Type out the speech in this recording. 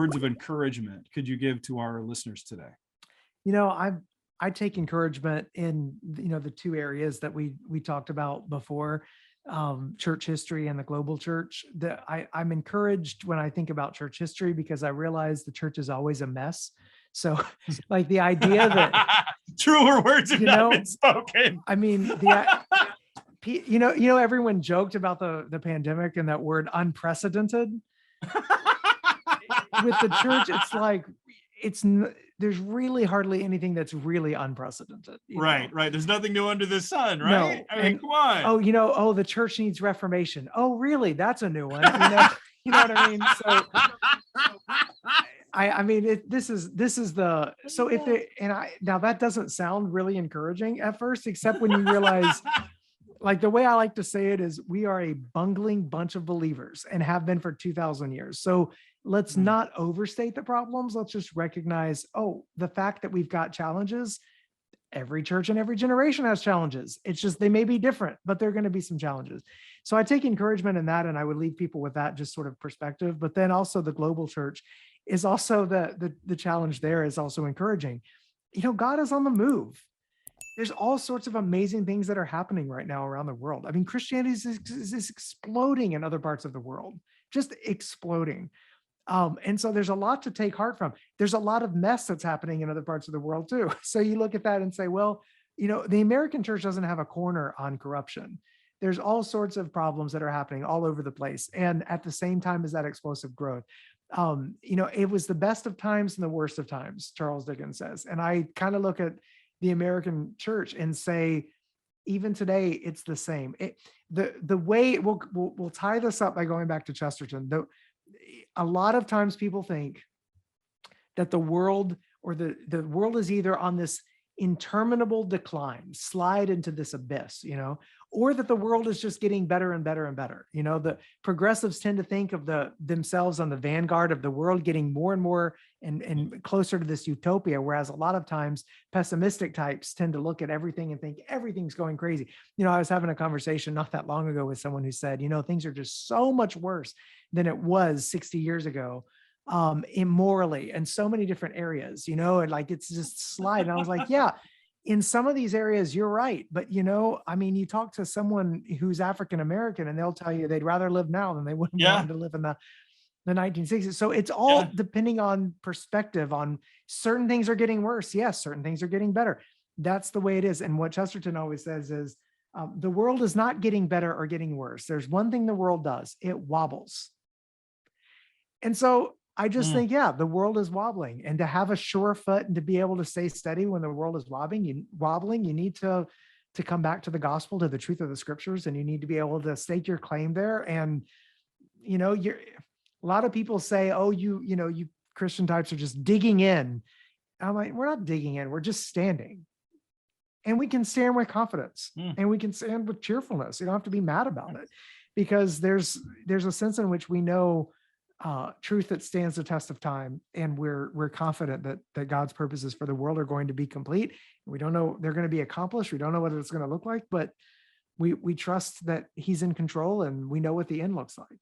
words of encouragement could you give to our listeners today? I take encouragement in, the two areas that we talked about before, church history and the global church. I'm encouraged when I think about church history because I realize the church is always a mess. So like the idea that truer words have not been spoken. I mean, everyone joked about the pandemic and that word unprecedented. With the church, it's like, there's really hardly anything that's really unprecedented. Right. There's nothing new under the sun, right? No. I mean, come on. The church needs reformation. Oh, really? That's a new one. You know what I mean? So now that doesn't sound really encouraging at first, except when you realize, like the way I like to say it is, we are a bungling bunch of believers and have been for 2,000 years. So let's not overstate the problems. Let's just recognize, the fact that we've got challenges. Every church and every generation has challenges. It's just, they may be different, but there are going to be some challenges. So I take encouragement in that, and I would leave people with that just sort of perspective. But then also the global church is also the challenge there is also encouraging. God is on the move. There's all sorts of amazing things that are happening right now around the world. I mean, Christianity is exploding in other parts of the world, just exploding. And so there's a lot to take heart from. There's a lot of mess that's happening in other parts of the world too. So you look at that and say, well, the American church doesn't have a corner on corruption. There's all sorts of problems that are happening all over the place. And at the same time as that explosive growth, it was the best of times and the worst of times, Charles Dickens says. And I kind of look at the American church and say, even today, it's the same. The way we'll tie this up by going back to Chesterton. A lot of times people think that the world is either on this interminable decline, slide into this abyss, or that the world is just getting better and better and better. The progressives tend to think of themselves on the vanguard of the world getting more and more and closer to this utopia, whereas a lot of times pessimistic types tend to look at everything and think everything's going crazy. I was having a conversation not that long ago with someone who said, things are just so much worse than it was 60 years ago, immorally, and so many different areas, and like it's just slide. And I was like, yeah, in some of these areas, you're right. But, you talk to someone who's African-American and they'll tell you they'd rather live now than they would want to live in the 1960s. So it's all depending on perspective. On certain things are getting worse. Yes, certain things are getting better. That's the way it is. And what Chesterton always says is, the world is not getting better or getting worse. There's one thing the world does. It wobbles. And so I just think, the world is wobbling, and to have a sure foot and to be able to stay steady when the world is wobbling, you need to come back to the gospel, to the truth of the scriptures, and you need to be able to stake your claim there. And, a lot of people say, you Christian types are just digging in. I'm like, we're not digging in. We're just standing, and we can stand with confidence and we can stand with cheerfulness. You don't have to be mad about it, because there's a sense in which we know truth that stands the test of time, and we're confident that God's purposes for the world are going to be complete. We don't know they're going to be accomplished. We don't know what it's going to look like, but we trust that He's in control, and we know what the end looks like.